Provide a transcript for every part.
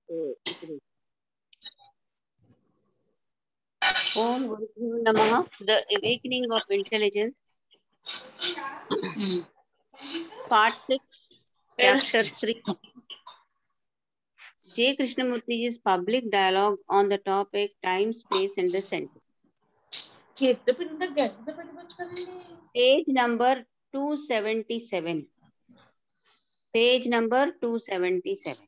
ఇప్పుడు Om Guru Namaha, The Awakening of Intelligence, Part 6, Chapter 3. J. Krishnamurti's public dialogue on the topic Time, Space and the Center. Page number 277. Page number 277.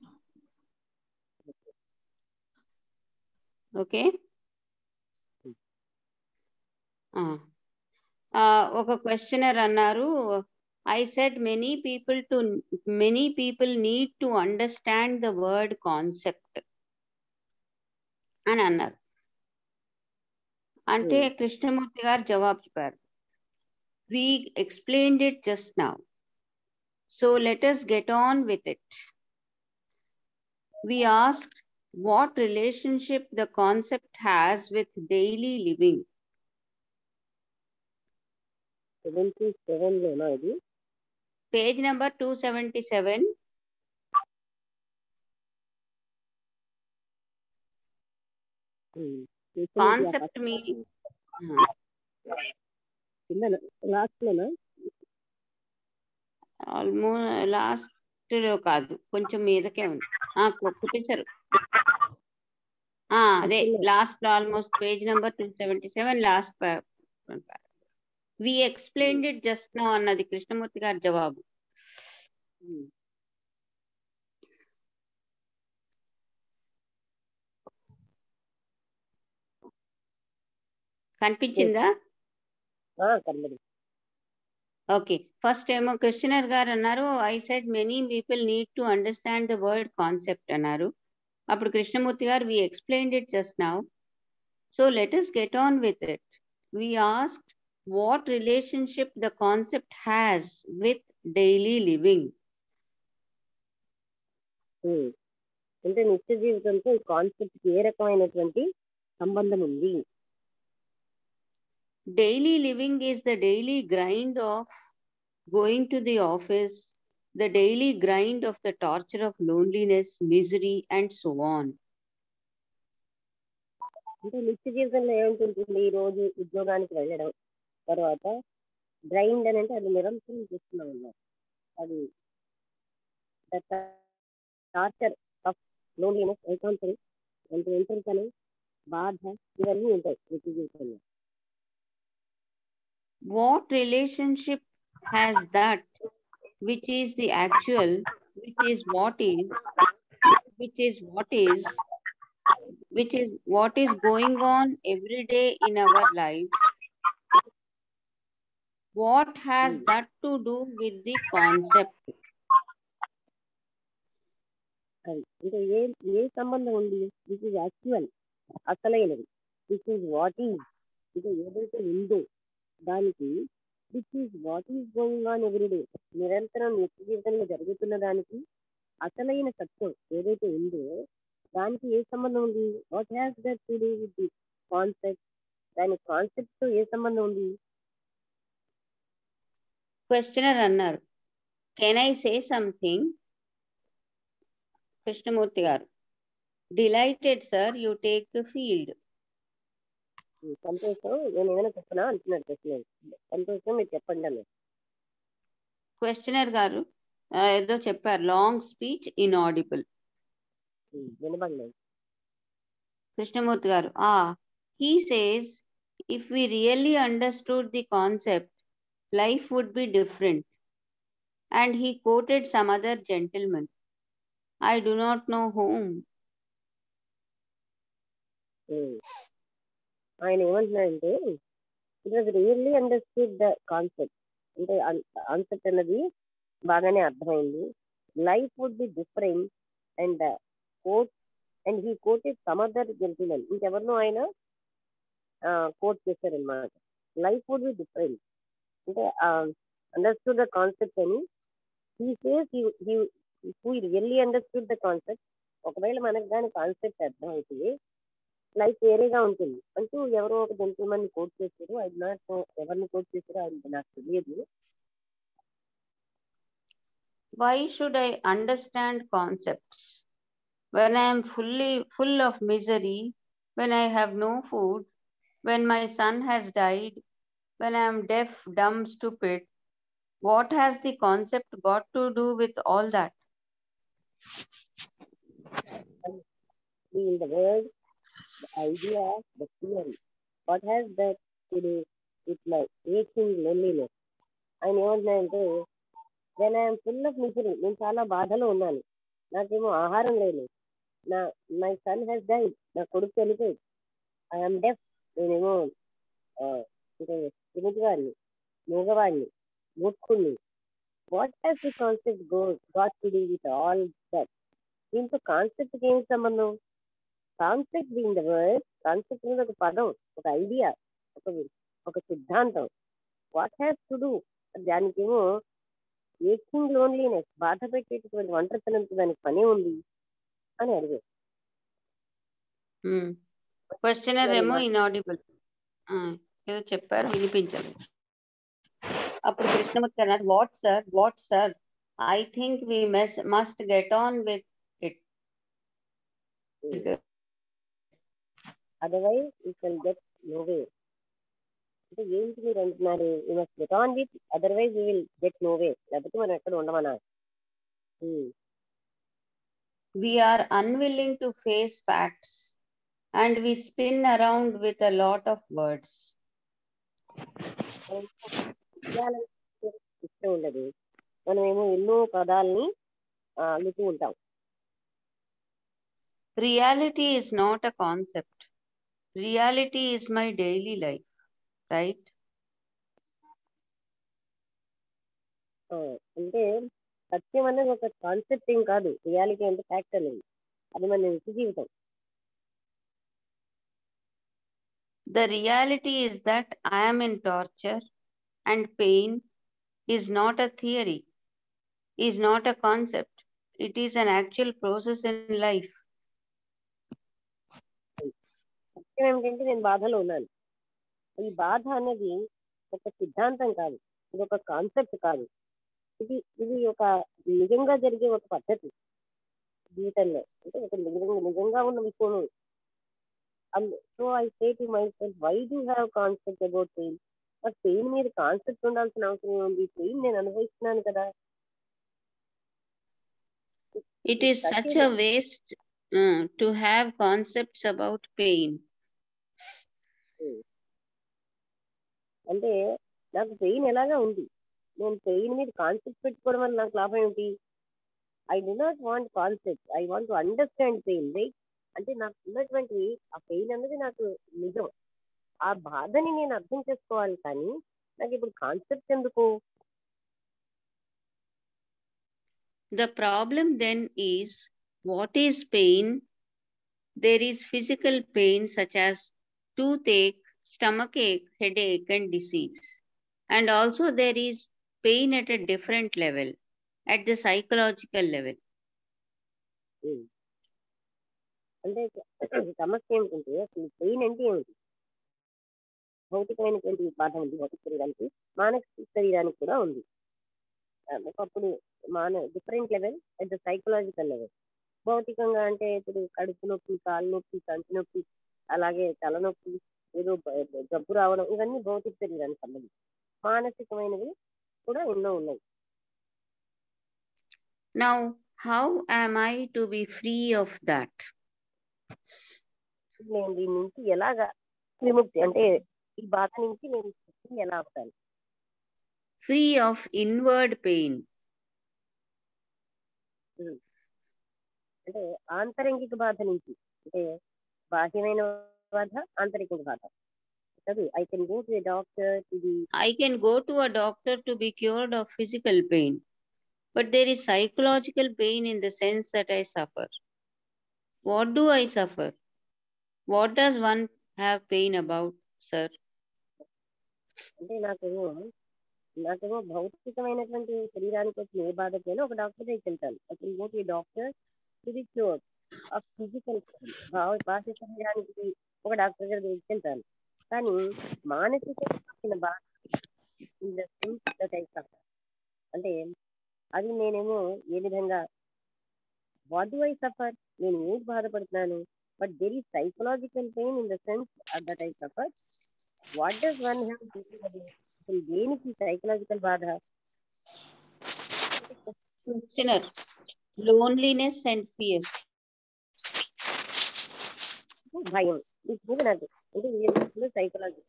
Okay? ఒక questionnaire అన్నారు, I said many people need to understand the word concept అని అన్నారు. అంటే కృష్ణమూర్తి గారు జవాబు చెప్పారు, we explained it just now, so let us get on with it. We asked what relationship the concept has with daily living. 77 లోనా ఇది? Page number 277. Concept meaning. Last లోనా? Almost last లో కాదు, కొంచెం మీదకే ఉంది. కొట్టేశారు. అదే last almost page number 277 last. We explained it just now అన్నది కృష్ణమూర్తి గారి జవాబు. కనిపించిందా? ఓకే. ఫస్ట్ ఏమో క్వశ్చనర్ గారు అన్నారు, I said many people need to understand the word concept అన్నారు. అప్పుడు కృష్ణమూర్తి గారు we explained it just now, so let us get on with it. We asked what relationship the concept has with daily living. అంటే నిత్య జీవితంతో ఈ concept ఏ రకమైనటువంటి సంబంధం ఉంది? Daily living is the daily grind of going to the office, the daily grind of the torture of loneliness, misery and so on. అంటే నిత్య జీవితంలో ఏముంటుంది? ఈ రోజు ఉద్యోగానికి వెళ్ళడం, తర్వాత గ్రైండ్ అని అంటే అది నిరంతరం చేస్తున్నాం అన్నారు. అది టార్చర్ ఆఫ్ లోన్లీనెస్, ఏకాంతరం, ఒంటరితనం, బాధ, ఇవన్నీ ఉంటాయి నిత్య జీవితంలో. What relationship has that which is the actual, which is what is going on every day in our life? What has that to do with the concept? అంటే ఏ సంబంధం ఉంది? దిస్ ఈజ్ యాక్చువల్, అసలైనది. దిస్ ఈజ్ వాట్ ఈజ్, అంటే ఏదైతే ఉందో దానికి, this is what is going on everyday, నిరంతరం నిత్య జీవితంలో జరుగుతున్న దానికి అసలైన సత్యం ఏదైతే ఉందో దానికి ఏ సంబంధం ఉంది? What has that to do with the concept, దాని కాన్సెప్ట్ తో ఏ సంబంధం ఉంది? క్వశ్చనర్ అన్నారు, can I say something? Krishnamurti గారు, delighted sir, you take the field. సంతోషం, నేను ఏమైనా చెప్పనా అంటున్నాడు క్వశ్చనర్. సంతోషం, మీరు చెప్పండి అన్నారు. క్వశ్చనర్ గారు ఏదో చెప్పారు, లాంగ్ స్పీచ్ ఇన్ఆడిబుల్. వినబడలేదు. కృష్ణమూర్తి గారు, he says if we really understood the concept, life would be different. And he quoted some other gentleman, I do not know whom. ఆయన ఏమంటున్నాడంటే, it was really understood the concept, అంటే concept అన్నది బాగానే అర్థమైంది. Life would be different and quote, and he quoted some other gentlemen, ఇంకెవరినో ఆయన quote చేశారనమాట. Life would be different అంటే అండర్స్టూడ్ ద కాన్సెప్ట్ అని. He says he really understood the concept. ఒకవేళ మనకు దాని కాన్సెప్ట్ అర్థమైతే లైఫ్ వేరేగా ఉంటుంది అంటూ ఎవరో ఒక జెంటిల్మెన్ కోట్ చేశారు. అది నాకు ఎవరిని కోట్ చేశారో అది నాకు తెలియదు. Why should I understand concepts? when I am full of misery, when I have no food, when my son has died, when I am deaf, dumb, stupid, what has the concept got to do with all that? And in the world, the idea, the theory, what has that to do with my aching loneliness? ఆయన ఏమంటున్నాయంటే when I'm full of misery, నేను చాలా బాధలో ఉన్నాను, నాకేమో ఆహారం లేదు, నా మై సన్ హ్యాస్ డైడ్, నా కొడుకు చనిపోయి, ఐఎమ్ డెఫ్, నేనేమో అంటే తిరుగువాడిని, మూగవాడిని, మూర్ఖుణ్ణి. What has the concept got to do with all that? దీంతో కాన్సెప్ట్కి ఏమి సంబంధం? Concept in the word, concept అనేది ఒక పదం, ఒక ఐడియా, ఒక ఒక సిద్ధాంతం. వాట్ హ్యాస్ టు డూ, దానికేమో ఏకింగ్ లోన్లీనెస్, బాధ పెట్టేటటువంటి ఒంటరితనంతో దానికి పని ఉంది అని అడిగారు. క్వశ్చనర్ ఏమో ఇన్ఆడిబుల్ ఏదో చెప్పారు, వినిపించలేదు. అప్పుడు కృష్ణమూర్తి అన్నారు, what sir, I think we must get on with it, otherwise you can get nowhere. అంటే ఏంటి మీరు అంటున్నారు? You must get on with, otherwise you will get nowhere, లేకపోతే మనం ఎక్కడ ఉండమన్నా. We are unwilling to face facts and we spin around with a lot of words. ఇష్టం ఉండదు, మనమేమో ఎన్నో పదాలని అల్లుతూ ఉంటాం. Reality is not a concept. Reality is my daily life, right? అంటే సత్యం అనేది ఒక కాన్సెప్ట్ ఏం కాదు, రియాలిటీ అంటే ఫ్యాక్ట్ అనేది, అది మన నిత్య జీవితం. The reality is that I am in torture and pain is not a theory, is not a concept. It is an actual process in life. సత్యం ఏమిటంటే నేను బాధలో ఉన్నాను. ఈ బాధ అనేది ఒక సిద్ధాంతం కాదు, ఇది ఒక కాన్సెప్ట్ కాదు, ఇది ఇది ఒక నిజంగా జరిగే ఒక పద్ధతి జీవితంలో, అంటే ఒక నిజంగా ఉన్న విషయం. So I say to myself, why do have concept about pain? But pain మీద కాన్సెప్ట్ ఉండాల్సిన అవసరం ఉంది, పెయిన్ నేను అనుభవిస్తున్నాను కదా. It is such a waste to have concepts about pain. అంటే నాకు పెయిన్ ఎలాగా ఉంది, నేను పెయిన్ మీద కాన్సెప్ట్ పెట్టుకోవడం వల్ల నాకు లాభం ఏమిటి? I do not want concept, I want to understand pain. Right, అంటే నాకు ఉన్నటువంటి ఆ పెయిన్ అనేది నాకు నిజం, ఆ బాధని నేను అర్థం చేసుకోవాలి, కానీ నాకు ఇప్పుడు కాన్సెప్ట్ ఎందుకు? The problem then is, what is pain? There is physical pain such as toothache, stomachache, headache, and disease. And also there is pain at a different level, at the psychological level. అంటే సమస్య ఏమిటంటే అసలు pain అంటే ఏమిటి? భౌతికమైనటువంటి బాధ ఉంది భౌతిక శరీరానికి, మానసిక శరీరానికి కూడా ఉంది. ఒకప్పుడు different level at the psychological level. భౌతికంగా అంటే ఇప్పుడు కడుపు నొప్పి, కాలు నొప్పి, కంటి నొప్పి, అలాగే తలనొప్పి, ఏదో జబ్బు రావడం, ఇవన్నీ భౌతిక శరీరానికి సంబంధించి. మానసికమైనవి కూడా ఎన్నో ఉన్నాయి. Now, how am I to be free of that? నేను దీని నుంచి ఎలాగా విముక్తి, అంటే ఈ బాధ నుంచి నేను ఎలా అవుతాను? Free of inward pain. అంటే ఆంతరంగిక బాధ నుంచి, అంటే బాహ్యమైన బాధ, ఆంతరిక బాధ. I can go to a doctor to be... I can go to a doctor to be cured of physical pain, but there is psychological pain in the sense that I suffer. What do I suffer? What does one have pain about, sir? అంటే నాకేమో భౌతికమైనటువంటి శరీరానికి వచ్చిన ఏ బాధకైనా ఒక doctor దగ్గరికి వెళ్తాను. I can go to a doctor to be cured of physical pain. బాహ్య శరీరానికి ఒక డాక్టర్ దగ్గరికి వెళ్తాను, కానీ మానసిక బాధ in the sense that I suffer, అంటే అది నేనేమో ఏ విధంగా వాట్ డు ఐ సఫర్? నేను ఏంటి బాధపడుతున్నాను? But there is psychological pain in the sense that I suffer. What does one have to do అది? అసలు దేనికి సైకలాజికల్ బాధ? Questioner, loneliness and fear. భయం. ఇది నాకు అంటే వీళ్ళు psychological.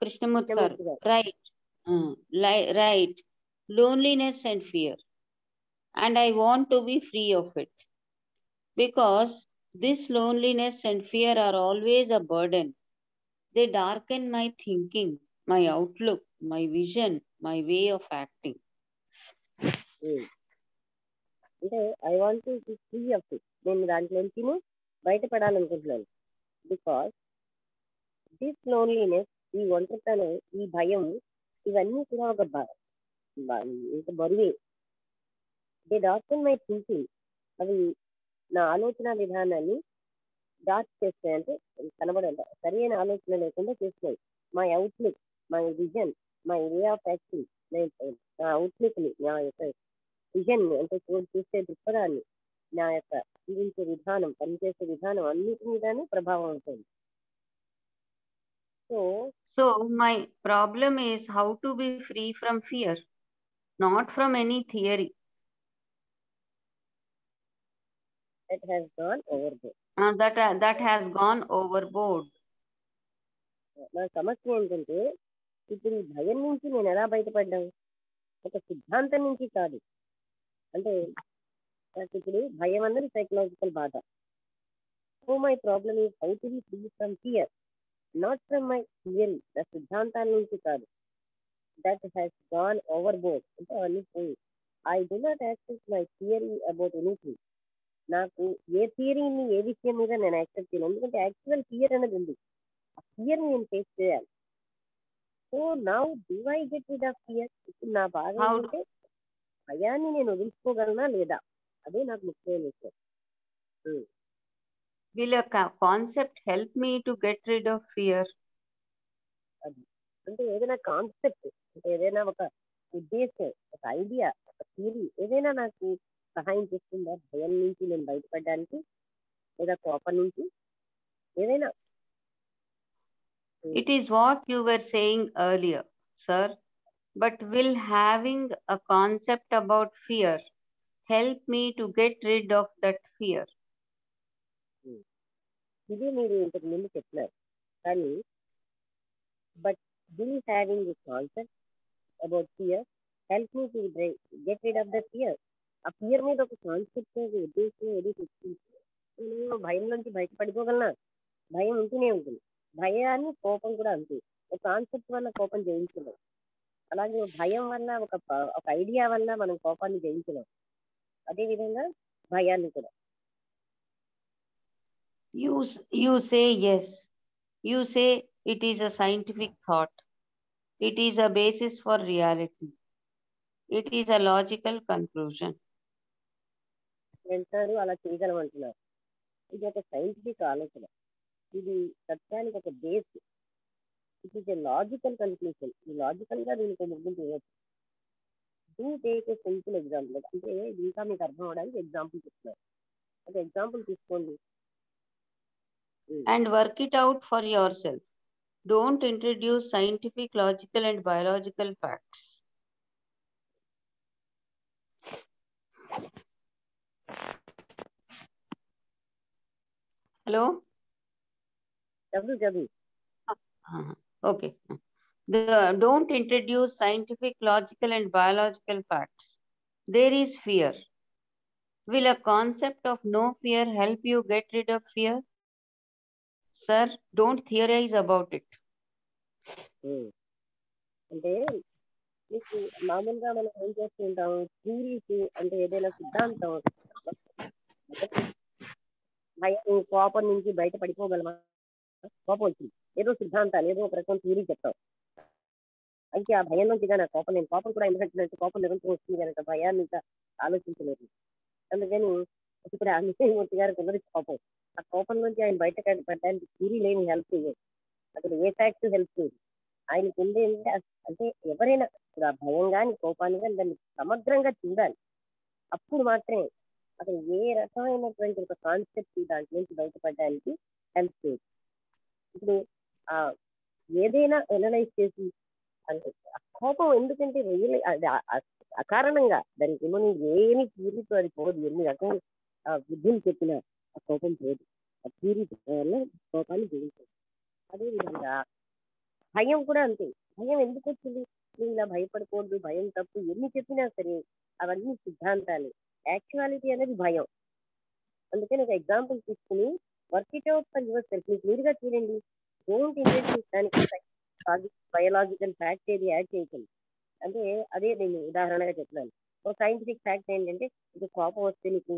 Krishnamurti garu, right. Right. Loneliness and fear. And I want to be free of it. Because this loneliness and fear are always a burden. They darken my thinking, my outlook, my vision, my way of acting. అంటే I want to be free of it. నేను దాంట్లో నుంచి బయటపడాలనుకుంటున్నాను. Because this loneliness, ఈ ఒంటరితనం, ఈ భయం, ఇవన్నీ కూడా ఒక ఇంకా బరువే. They darken my thinking. అవి నా ఆలోచన విధానాన్ని డార్క్ చేస్తాయి, అంటే కనబడాలి, సరి అయిన ఆలోచన లేకుండా చేస్తున్నాయి. My outlook, my vision, my way of acting, నా అవుట్లుక్ని, నా యొక్క విజన్ అంటే చూసే దృక్పథాన్ని, నా యొక్క జీవించే విధానం, పనిచేసే విధానం అన్నిటి మీద ప్రభావం ఉంటుంది. So my problem is how to be free from fear, not from any theory. That has gone overboard. That has gone overboard. నా సమస్య ఏంటంటే ఇప్పుడు ఈ భయం నుంచి నేను ఎలా బయటపడ్డాను? ఒక సిద్ధాంతం నుంచి కాదు. అంటే నాకు ఇప్పుడు భయం అన్నది సైకలాజికల్ బాధ. So my problem is how to be free from fear, not from my theory. నా సిద్ధాంతాల నుంచి కాదు. That has gone over board. అంటే అవన్నీ పోయి. I do not accept my theory about anything. నాకు ఏ థియరీని, ఏ విషయం మీద నేను యాక్సెప్ట్ చేయను. ఎందుకంటే యాక్చువల్ ఫియర్ అనేది ఉంది. ఆ ఫియర్ నేను ఫేస్ చేయాలి. So now do I get rid of fear? ఇప్పుడు నా బాధ ఏంటంటే భయాన్ని నేను వదిలించుకోగలనా లేదా? అదే నాకు ముఖ్యమైన విషయం. Will a concept help me to get rid of fear? అది అంటే ఏదైనా కాన్సెప్ట్, అంటే ఏదైనా ఒక ఉద్దేశం, ఒక ఐడియా, ఒక థియరీ ఏదైనా నాకు సహాయం చేస్తుందా భయం నుంచి నేను బయటపడడానికి, లేదా కోపం నుంచి ఏదైనా? It is what you were saying earlier, sir. But will having a concept about fear help me to get rid of that fear? ఇది మీరు ఇంతకు ముందు చెప్పినారు. కానీ but will having a concept about fear help me to get rid of the fear? ఆ fear మీద ఒక concept, ఉద్దేశం ఏది తెచ్చుకుంటే నేను భయం నుంచి బయటపడిపోగలనా? భయం ఉంటూనే ఉంటుంది. భయాన్ని, కోపం కూడా అంతే. ఒక కాన్సెప్ట్ వల్ల కోపం జయించలేం. అలాగే భయం వల్ల ఒక ఐడియా వల్ల మనం కోపాన్ని జయించలేం. అదేవిధంగా భయాన్ని కూడా. You say yes. You say it is a scientific thought. It is a basis for reality. It is a logical conclusion. అంటారు, అలా చేయగలమంటున్నారు. ఇది ఒక సైంటిఫిక్ ఆలోచన, ఇది సత్యానికి ఒక base. It is a logical conclusion. ఈ లాజికల్ గా దీనికి ముగింపు ఇవ్వచ్చు. Do take a simple example. అంటే ఇది ఇంకా మీకు అర్థం అవడానికి ఎగ్జాంపుల్ చెప్తున్నారు. ఒక ఎగ్జాంపుల్ తీసుకోండి and work it out for yourself. Don't introduce scientific, logical and biological facts. Hello? చదువు. Okay. Don't introduce scientific, logical and biological facts. There is fear. Will a concept of no fear help you get rid of fear? Sir, don't theorize about it. అంటే మీకు మామూలుగా మనం ఏం చేస్తూ ఉంటాం, theories అంటే ఏదైనా సిద్ధాంతం, భయం, కోపం నుంచి బయట పడిపోగలమా? కోపం వచ్చింది, ఏదో సిద్ధాంతాలు, ఏదో ఒక రకం థియరీ చెప్తాం. అయితే ఆ భయం నుంచి నా కోపం, నేను కోపం కూడా ఎందుకంటే కోపం నిరంతరం వస్తుంది కనుక భయాన్ని ఇంకా ఆలోచించలేదు. అందుకని ఇప్పుడు ఆ మూర్తి గారికి ఉన్నది కోపం. ఆ కోపం నుంచి ఆయన బయట పడడానికి థియరీ లేని హెల్ప్ చేయదు, అసలు ఏ ఫ్యాక్ట్ హెల్ప్ చేయదు. ఆయనకి ఉంది ఏంటంటే అంటే ఎవరైనా ఇప్పుడు ఆ భయం కానీ కోపాన్ని కానీ దాన్ని సమగ్రంగా చూడాలి. అప్పుడు మాత్రమే అసలు ఏ రకమైనటువంటి ఒక కాన్సెప్ట్ దాంట్లో నుంచి బయటపడడానికి హెల్ప్ చేయదు. ఇప్పుడు ఆ ఏదైనా ఎనలైజ్ చేసి అంటే ఆ కోపం ఎందుకంటే రియల్ అది అకారణంగా దానికి ఏమో ఏమి తీరితో అది పోదు. ఎన్ని రకాల బుద్ధులు చెప్పినా ఆ కోపం పోదు. ఆ తీరి వల్ల కోపాన్ని జయించదు. అదేవిధంగా భయం కూడా అంతే. భయం ఎందుకు వచ్చింది? నువ్వు ఇలా భయపడకూడదు, భయం తప్పు, ఎన్ని చెప్పినా సరే అవన్నీ సిద్ధాంతాలు. యాక్చువాలిటీ అనేది భయం. అందుకని ఒక ఎగ్జాంపుల్ తీసుకుని work it out for your self. మీరు క్లియర్గా చూడండి. డోంట్ ఇంట్రడ్యూస్ దానికి బయోలాజికల్ ఫ్యాక్ట్ ఏది యాడ్ చేయకండి. అంటే అదే నేను ఉదాహరణగా చెప్తున్నాను. ఒక సైంటిఫిక్ ఫ్యాక్ట్ ఏంటంటే ఇది కోపం వస్తే నీకు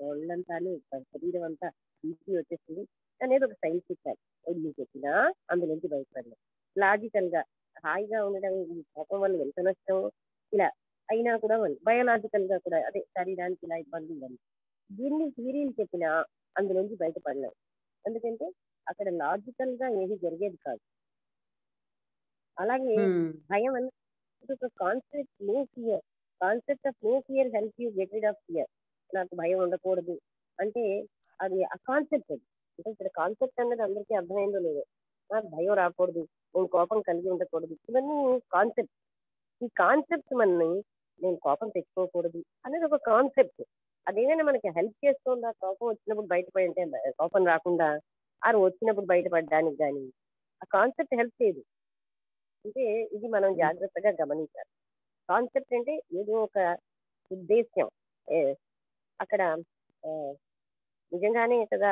ఒళ్ళంతాను శరీరం అంతా బీపీ వచ్చేస్తుంది అనేది ఒక సైంటిఫిక్ ఫ్యాక్ట్. ఎన్ని చెప్పినా అందులోంచి బయటపడలేదు. లాజికల్ గా హాయిగా ఉండడం ఈ కోపం వల్ల ఎంత నష్టం ఇలా అయినా కూడా బయోలాజికల్ గా కూడా అదే శరీరానికి ఇలా ఇబ్బంది ఉందని దీన్ని థియరీలు చెప్పినా అందులోంచి బయటపడలేదు. ఎందుకంటే అక్కడ లాజికల్ గా ఏది జరిగేది కాదు. అలాగే భయం అనేది ఒక concept no fear. Concept of no fear help you get rid of fear. నాకు భయం ఉండకూడదు అంటే అది ఆ కాన్సెప్ట్ అది. అంటే ఇక్కడ కాన్సెప్ట్ అనేది అందరికీ అర్థమైందో లేదో. నాకు భయం రాకూడదు, నేను కోపం కలిగి ఉండకూడదు, ఇవన్నీ కాన్సెప్ట్. ఈ కాన్సెప్ట్ మనని నేను కోపం తెచ్చుకోకూడదు అనేది ఒక కాన్సెప్ట్. అదేమైనా మనకి హెల్ప్ చేస్తుందా కోపం వచ్చినప్పుడు బయటపడి అంటే కోపం రాకుండా ఆ వచ్చినప్పుడు బయటపడడానికి కానీ ఆ కాన్సెప్ట్ హెల్ప్ చేయదు. అంటే ఇది మనం జాగ్రత్తగా గమనించాలి. కాన్సెప్ట్ అంటే ఏదో ఒక ఉద్దేశ్యం అక్కడ నిజంగానే కదా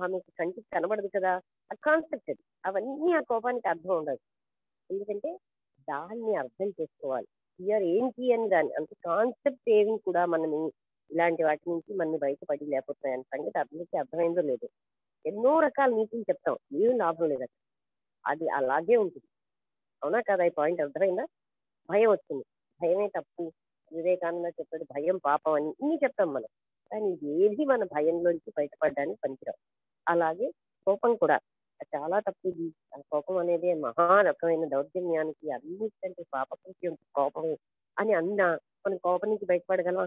ఆమెకు కంటికి కనబడదు కదా ఆ కాన్సెప్ట్ అది. అవన్నీ ఆ కోపానికి అర్థం ఉండదు. ఎందుకంటే దాన్ని అర్థం చేసుకోవాలి. ఫియర్ ఏంటి అని దాన్ని అంటే కాన్సెప్ట్ ఏమి కూడా మనని ఇలాంటి వాటి నుంచి మనని బయటపడి లేకపోతున్నాయి అనే సంగతి అందరికీ అర్థమైందో లేదు. ఎన్నో రకాల నీతులు చెప్తాం, ఏం లాభం లేదు. అది అలాగే ఉంటుంది. అవునా కదా? ఈ పాయింట్ అర్థమైందా? భయం వచ్చింది, భయమే తప్పు, వివేకానంద చెప్పాడు భయం పాపం అని ఇన్ని చెప్తాం మనం. కానీ ఏది మన భయంలోంచి బయటపడడానికి పనికిరావు. అలాగే కోపం కూడా చాలా తప్పుది. ఆ కోపం అనేది మహా రకమైన దౌర్జన్యానికి అన్నిటికంటే పాపకృత్యం కోపమే అని అన్నా మనం కోపం నుంచి బయటపడగలమా?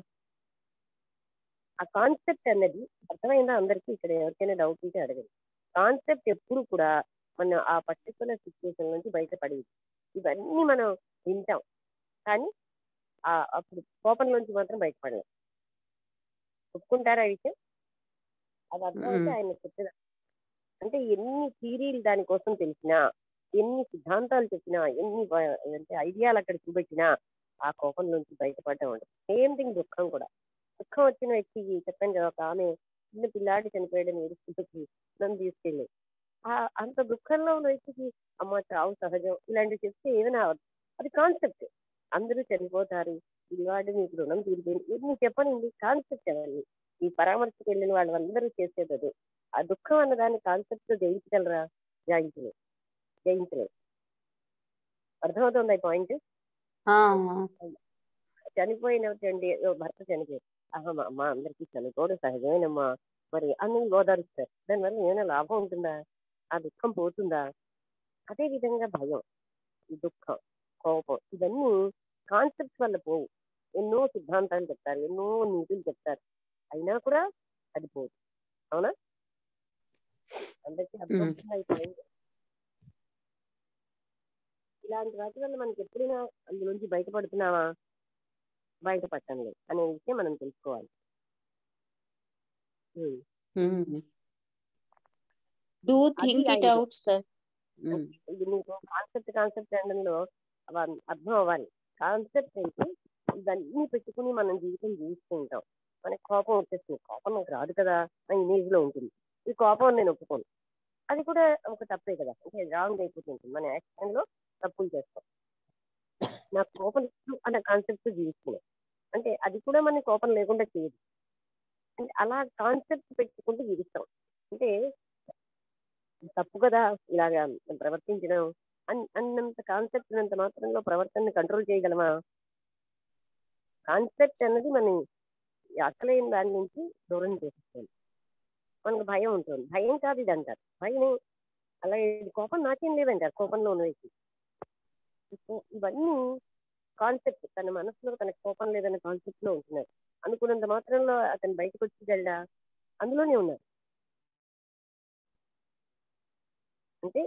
ఆ కాన్సెప్ట్ అన్నది అర్థమైందా అందరికీ? ఇక్కడ ఎవరికైనా డౌట్ ఉంటే అడగండి. కాన్సెప్ట్ ఎప్పుడు కూడా మన ఆ పర్టికులర్ సిచ్యువేషన్ నుంచి బయటపడేది. ఇవన్నీ మనం వింటాం కానీ అప్పుడు కోపంలోంచి మాత్రం బయటపడలేం. ఒప్పుకుంటారా ఈ విషయం? అది అర్థమైతే ఆయన చెప్పిన అంటే ఎన్ని థీరీలు దానికోసం తెలిసినా, ఎన్ని సిద్ధాంతాలు చెప్పినా, ఎన్ని అంటే ఐడియాలు అక్కడ చూపెట్టినా ఆ కోపం నుంచి బయటపడడం ఉండదు. సేమ్ థింగ్ దుఃఖం కూడా. దుఃఖం వచ్చిన వ్యక్తికి చెప్పాను కదా, ఒక ఆమె చిన్న పిల్లాడి చనిపోయడం ఏడుస్తుంటే నన్ను తీసుకెళ్ళి అంత దుఃఖంలో ఉన్న వ్యక్తికి అమ్మ చావు సహజం ఇలాంటివి చెప్తే ఏమైనా అది కాన్సెప్ట్. అందరూ చనిపోతారు, పిల్లాడు మీకు రుణం తీరిపోయింది, ఇది చెప్పనండి కాన్సెప్ట్ అవన్నీ. ఈ పరామర్శకు వెళ్ళిన వాళ్ళందరూ చేసేది అదే. ఆ దుఃఖం అన్న దాన్ని కాన్సెప్ట్ జయించగలరా? జయించలేదు. అర్థమవుతుంది ఈ పాయింట్? చనిపోయినటువంటి భర్త చనిపోయారు, అమ్మా అందరికీ చనిపోవడం సహజమేనమ్మా మరి అని ఓదారుస్తారు. దానివల్ల ఏమైనా లాభం ఉంటుందా? ఆ దుఃఖం పోతుందా? అదే విధంగా భయం, దుఃఖం, కోపం ఇవన్నీ కాన్సెప్ట్స్ వల్ల పోవు. ఎన్నో సిద్ధాంతాలు చెప్తారు, ఎన్నో నీతులు చెప్తారు, అయినా కూడా అది పోదు. అవునా? అందరికీ అర్థమవుతుందా ఈ పాయింట్? ఇలాంటి వాటి వల్ల మనకి ఎప్పుడైనా అందులోంచి బయటపడుతున్నావా, బయటపడటం లేదు అనే విషయం మనం తెలుసుకోవాలి. ఇది నీకు కాన్సెప్ట్ అనడంలో అర్థం అవ్వాలి. కాన్సెప్ట్ ఏంటి ఇవన్నీ పెట్టుకుని మనం జీవితం జీవిస్తూ ఉంటాం. మనకి కోపం వచ్చేస్తుంది, కోపం నాకు రాదు కదా నా ఇమేజ్ లో ఉంటుంది. ఈ కోపం నేను ఒప్పుకోను, అది కూడా ఒక తప్పే కదా, అంటే రాంగ్ అయిపోతుంది. మన యాక్షన్ లో తప్పులు చేస్తాం. నాకు కోపం అన్న కాన్సెప్ట్ జీవిస్తున్నాం అంటే అది కూడా మన కోపం లేకుండా చేయదు. అంటే అలా కాన్సెప్ట్ పెట్టుకుంటూ జీవిస్తాం. అంటే తప్పు కదా ఇలాగా ప్రవర్తించడం అన్నంత కాన్సెప్ట్ అంత మాత్రంలో ప్రవర్తనని కంట్రోల్ చేయగలమా? కాన్సెప్ట్ అన్నది మనం అసలైన దాని నుంచి దూరం చేస్తుంది. మనకు భయం ఉంటుంది, భయం కాదు ఇది అంటారు. భయం అలాగే కోపం నాకేం లేదంటారు కోపంలో ఉన్న వ్యక్తి. సో ఇవన్నీ కాన్సెప్ట్, తన మనసులో తనకు కోపం లేదన్న కాన్సెప్ట్ లో ఉంటున్నాడు. అనుకున్నంత మాత్రంలో అతను బయటకు వచ్చేదల్లా అందులోనే ఉన్నారు. అంటే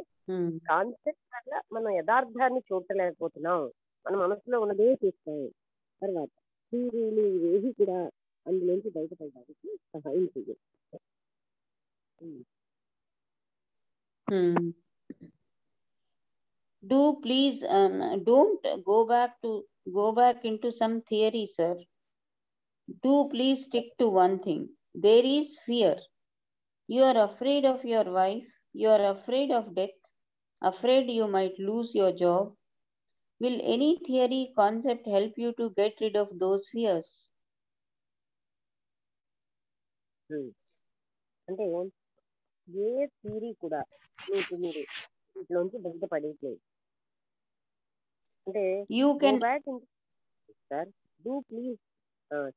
కాన్సెప్ట్ వల్ల మనం యథార్థాన్ని చూడలేకపోతున్నాం, మన మనసులో ఉన్నదే చూస్తాం. తర్వాత థియరీలు ఏవి కూడా అందులోంచి బయటపడడానికి సహాయం చేయాలి. Don't go back into some theory, sir. Do please stick to one thing. There is fear. You are afraid of your wife. You are afraid of death. Afraid you might lose your job. Will any theory concept help you to get rid of those fears? అంటే ఏ theory కూడా మీరు ఇంట్లోంచి బయటపడేట్లేదు. అంటే sir do please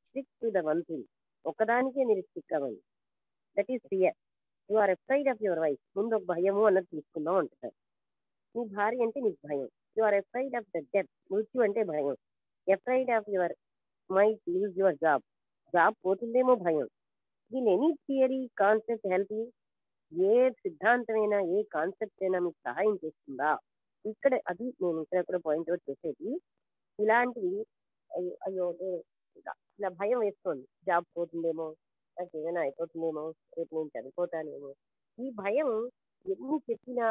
stick to the one thing. ఒకదానికే మీరు stick అవ్వండి. That is fear. You are afraid of your wife. ముందు ఒక భయము అన్నది తీసుకుందాం అంటారు. నీ భార్య అంటే నీకు భయం. You are afraid of the death. మృత్యు అంటే భయం. Afraid of your might lose your job. Job పోతుందేమో భయం. Will any theory concept help you? ఏ సిద్ధాంతమైనా ఏ కాన్సెప్ట్ అయినా మీకు సహాయం చేస్తుందా? ఇక్కడ అది నేను ఇక్కడ కూడా పాయింట్అవుట్ చేసేది. ఇలాంటివి అయ్యో ఇలా భయం వేస్తోంది, జాబ్ పోతుందేమో, నాకు ఏమైనా అయిపోతుందేమో, రేపు నేను చనిపోతానేమో. ఈ భయం ఎన్ని చెప్పినా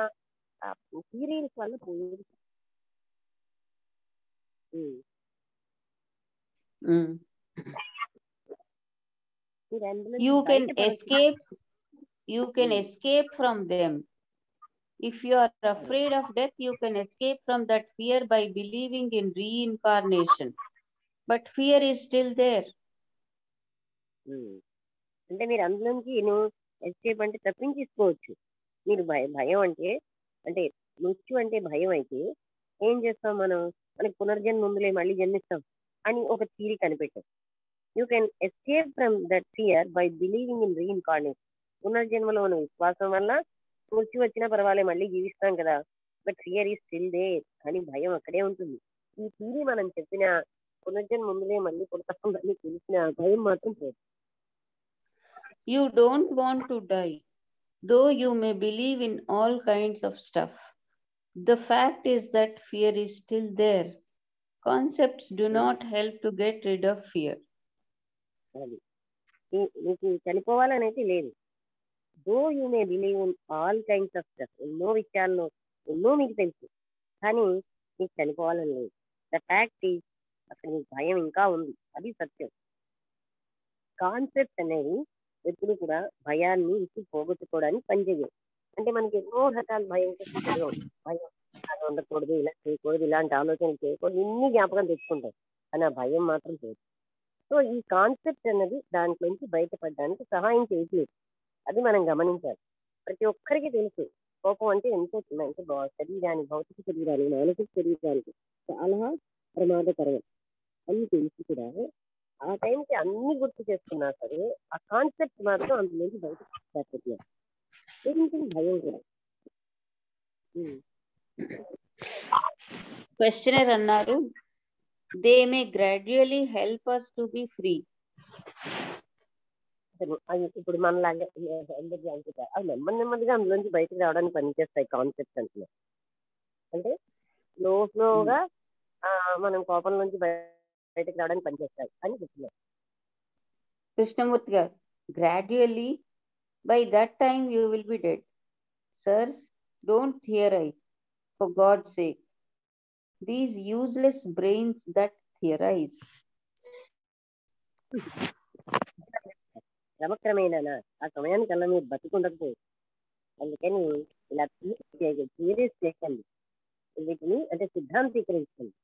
సీరియల్స్ వల్ల పోయేది. You can escape from them. If you are afraid of death, you can escape from that fear by believing in reincarnation. But fear is still there. అంటే మీరు అందులోంచి ఎస్కేప్ అంటే తప్పించేసుకోవచ్చు. మీరు భయం అంటే అంటే మృత్యు అంటే భయం అయితే ఏం చేస్తాం మనం? మనకి పునర్జన్మ ముందులే మళ్ళీ జన్మిస్తాం అని ఒక థియరీ కనిపెట్టాం. You can escape from that fear by believing in reincarnation. పునర్జన్మలో ఉన్న విశ్వాసం వల్ల మృత్యు వచ్చినా పర్వాలే మళ్ళీ జీవిస్తాం కదా, but fear is still there అని భయం అక్కడే ఉంటుంది. ఈ థియరీ మనం చెప్పిన పునర్జన్మ ముందులే మళ్ళీ పుడతాం అని తెలిసిన భయం మాత్రం పోదు. You don't want to die, though you may believe in all kinds of stuff. The fact is that fear is still there. Concepts do not help to get rid of fear. నీకు చనిపోవాలని అయితే లేదు. Though you may believe in all kinds of stuff. ఎన్నో విషయాల్లో ఎన్నో మీకు తెలుసు, కానీ నీకు చనిపోవాలని లేదు. ద ఫ్యాక్ట్ ఈజ్ అక్కడ నీకు భయం ఇంకా ఉంది, అది సత్యం. కాన్సెప్ట్ అనేది ఎప్పుడు కూడా భయాన్ని ఇచ్చి పోగొట్టుకోవడానికి పనిచేయదు. అంటే మనకి ఎన్నో రకాల భయం అది ఉండకూడదు, ఇలా చేయకూడదు, ఇలాంటి ఆలోచనలు చేయకూడదు, ఇన్ని జ్ఞాపకం తెచ్చుకుంటాం, కానీ ఆ భయం మాత్రం చేయదు. సో ఈ కాన్సెప్ట్ అన్నది దాంట్లోంచి బయటపడడానికి సహాయం చేయట్లేదు. అది మనం గమనించాలి. ప్రతి ఒక్కరికి తెలుసు కోపం అంటే ఎంతో అంటే శరీరానికి, భౌతిక శరీరానికి, మానసిక శరీరానికి చాలా ప్రమాదకరం అని తెలిసి కూడా ఆ టైంకి అన్ని గుర్తు చేసుకున్నా సరే ఆ కాన్సెప్ట్ మాత్రం అందులోంచి బయటకు భయం కూడా. క్వశ్చనర్ అన్నారు, they may gradually help us to be free. ఇప్పుడు మనలాగా అందరికీ అనుకుంటా అవి నెమ్మదిగా అందులోంచి బయటకు రావడానికి పనిచేస్తాయి కాన్సెప్ట్స్ అంటున్నారు. అంటే స్లోగా మనం కోపం నుంచి బయటకు రావడానికి పనిచేస్తాయి అని చెప్తున్నారు. కృష్ణమూర్తి గారు, gradually by that time you will be dead. Sirs, don't theorize, for God's sake. These useless brains that theorize. క్రమక్రమేణా ఆ సమయానికల్లా మీరు బతికుండకపోవచ్చు. అందుకని ఇలా థియరీస్ చేయకండి, వీటిని అంటే సిద్ధాంతీకరించండి.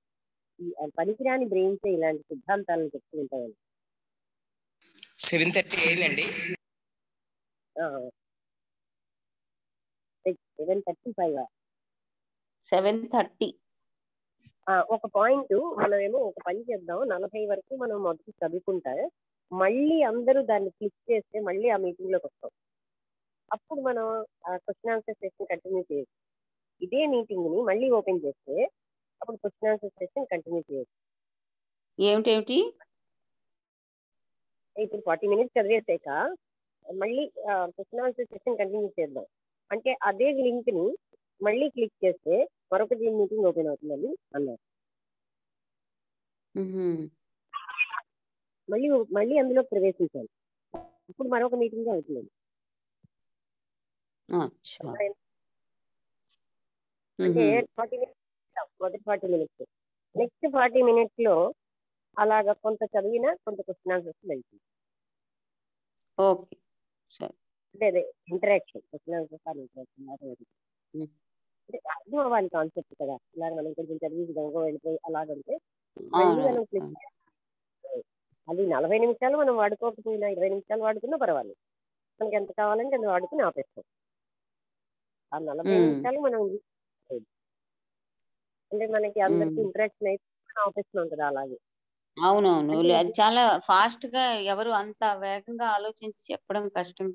ఈ పనికిరాని బ్రెయిన్స్ ఇలాంటి సిద్ధాంతాలను చెప్తూ ఉంటాయండి. 7:30 అయిందండి. 7:30 ఒక పాయింట్ మనమేమో ఒక పని చేద్దాం, 40 వరకు మనం మొదటి చదువుకుంటా, మళ్ళీ అందరూ దాన్ని క్లిక్ చేస్తే మళ్ళీ ఆ మీటింగ్ లోకి వస్తాం. అప్పుడు మనం ఆ క్వశ్చన్ ఆన్సర్ సెషన్ కంటిన్యూ చేయొచ్చు. ఇదే మీటింగ్ ని మళ్ళీ ఓపెన్ చేస్తే అప్పుడు క్వశ్చన్ ఆన్సర్ సెషన్ కంటిన్యూ చేయొచ్చు. ఏమిటేమిటి? ఇప్పుడు 40 minutes చదివేసాక మళ్ళీ క్వశ్చన్ ఆన్సర్ సెషన్ కంటిన్యూ చేద్దాం. అంటే అదే లింక్ ని మళ్ళీ క్లిక్ చేస్తే మరొక జూమ్ మీటింగ్ ఓపెన్ అవుతుందని అన్నారు. మళ్ళీ మళ్ళీ అందులో ప్రవేశించాలి. ఇప్పుడు మరొక మీటింగ్ అవుతుంది. అంటే 40 minutes మొదటి 40 minutes, నెక్స్ట్ 40 minutes లో అలాగా కొంత చదివినా కొంత క్వశ్చన్ ఆన్సర్స్ వెళ్తుంది. ఓకే సరే. అంటే అదే ఇంటరాక్షన్, క్వశ్చన్ ఆన్సర్స్ ఇంటరాక్షన్ అంటే అర్థం అవ్వాలి కాన్సెప్ట్ కదా. ఇలాగ మనం కొంచెం చదివి గంగ వెళ్ళిపోయి అలాగంటే మళ్ళీ మనం క్లిక్ అది 40 నిమిషాలు మనం వాడుకోకపోయినా 20 నిమిషాలు వాడుకున్నా పర్వాలేదు. మనకి ఎంత కావాలంటే అది వాడుకుని ఆపేస్తాం. ఆ 40 నిమిషాలు మనం అంటే మనకి అందరికి ఇంటరాక్షన్ అయితే ఆపేస్తున్నాం కదా అలాగే. అవునవును, అది చాలా ఫాస్ట్ గా ఎవరు అంత వేగంగా ఆలోచించి చెప్పడం కష్టం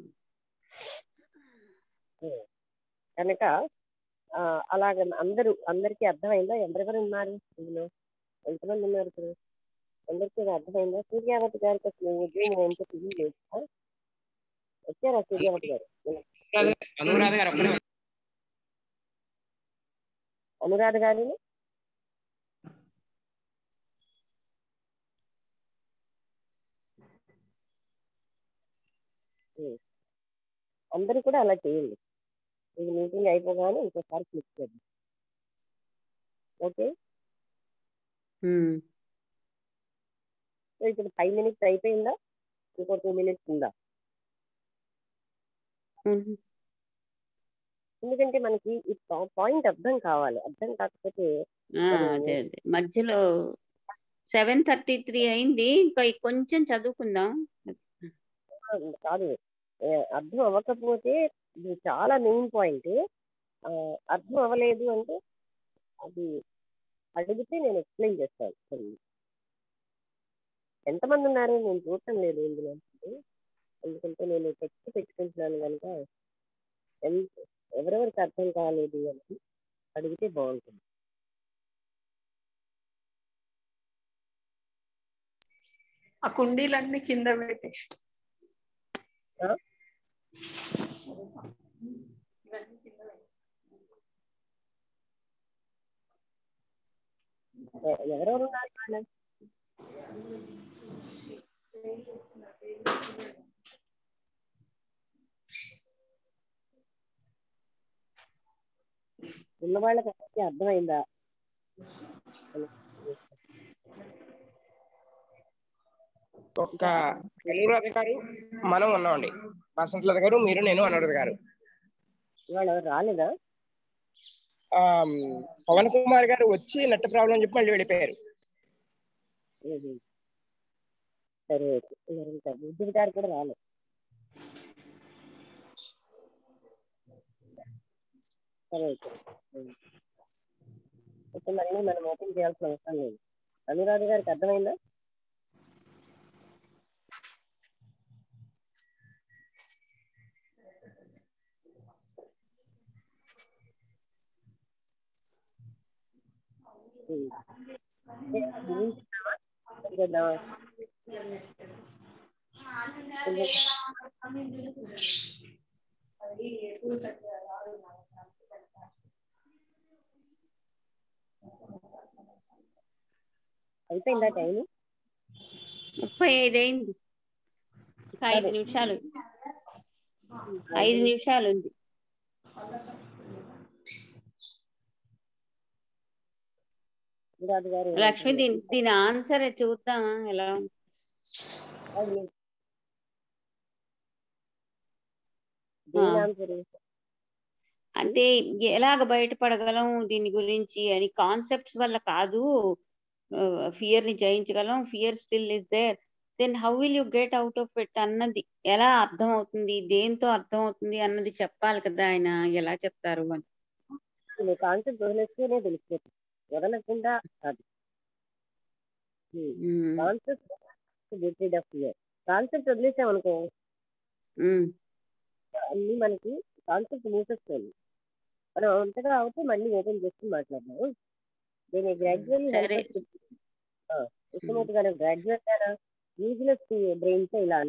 కనుక అలాగ అందరికీ అర్థమైందా? ఎవరెవరు ఉన్నారు ఇందులో? ఎంతమంది ఉన్నారు ఇప్పుడు? అందరికీ అర్థమైందా? సూర్యావతి గారికి అసలు ఉద్యోగం ఏంటో తెలియలేదు. వచ్చారా సూర్యావతి గారు? అనురాధ గారు అందరూ కూడా అలా చేయండి. ఇది మీటింగ్ అయిపోగానే ఇంకోసారి క్లిక్ చేద్దాం. ఓకే, సో ఇప్పుడు 5 minutes అయిపోయిందా? ఇంకో 2 minutes ఉందా? ఎందుకంటే మనకి ఈ పాయింట్ అర్థం కావాలి. అర్థం కాకపోతే అదే మధ్యలో 7:33 అయింది. ఇంకా కొంచెం చదువుకుందాం. కాదు, అర్థం అవ్వకపోతే ఇది చాలా మెయిన్ పాయింట్. అర్థం అవ్వలేదు అంటే అది అడిగితే నేను ఎక్స్ప్లెయిన్ చేస్తాను. ఎంతమంది ఉన్నారు నేను చూడటం లేదు ఇందులో, ఎందుకంటే నేను టెక్స్ట్ పెట్టుకుంటున్నాను కనుక ఎవరెవరికి అర్థం కాలేదు అని అడిగితే బాగుంటుంది. ఆ కుండీలన్నీ కింద పెట్టేసి ఎవరెవరు ఉన్నారు? ఉన్న వాళ్ళకి అర్థమైందా? ఒక్క అనురాధ గారు మనం ఉన్నామండి. వసంతలత గారు, మీరు, నేను, అనురాధ గారు. ఇవాళ రాలేదా? పవన్ కుమార్ గారు వచ్చి నెట్ ప్రాబ్లం చెప్పి మళ్ళీ వెళ్ళిపోయారు. సరే, బుద్ధి గారు కూడా రాలేదు. సరే అయితే మళ్ళీ మనం ఓపెన్ చేయాల్సిన అవసరం లేదు. అనురాధ గారికి అర్థమైందా? అయిపోయిందా టైం? 35 అయింది. 5 నిమిషాలు, 5 నిమిషాలు ఉంది. లక్ష్మి, దీని ఆన్సర్ చూద్దామా ఎలా ఉంది? అంటే ఎలాగ బయటపడగలం దీని గురించి అని, కాన్సెప్ట్స్ వల్ల కాదు ఫియర్ ని జయించగలం. Fear still is there, then how will you get out of it అన్నది ఎలా అర్థం అవుతుంది, దేంతో అర్థం అవుతుంది అన్నది చెప్పాలి కదా ఆయన. ఎలా చెప్తారు అని కాన్సెప్ట్ వదిలేస్తేనే తెలిసిపోతుంది, వదలకుండా కాదు. కాన్సెప్ట్ వదిలేసామనుకో అన్ని మనకి కాన్సెప్ట్ మూసేస్తుంది. మనం అంతగా అవుతే మళ్ళీ ఓపెన్ చేసుకుని మాట్లాడదాం. దీని గ్రాడ్యువల్లీ సరే కృష్ణమూర్తి గారు గ్రాడ్యుయేట్ గారా యూజ్లెస్ బ్రెయిన్స్ ఇలా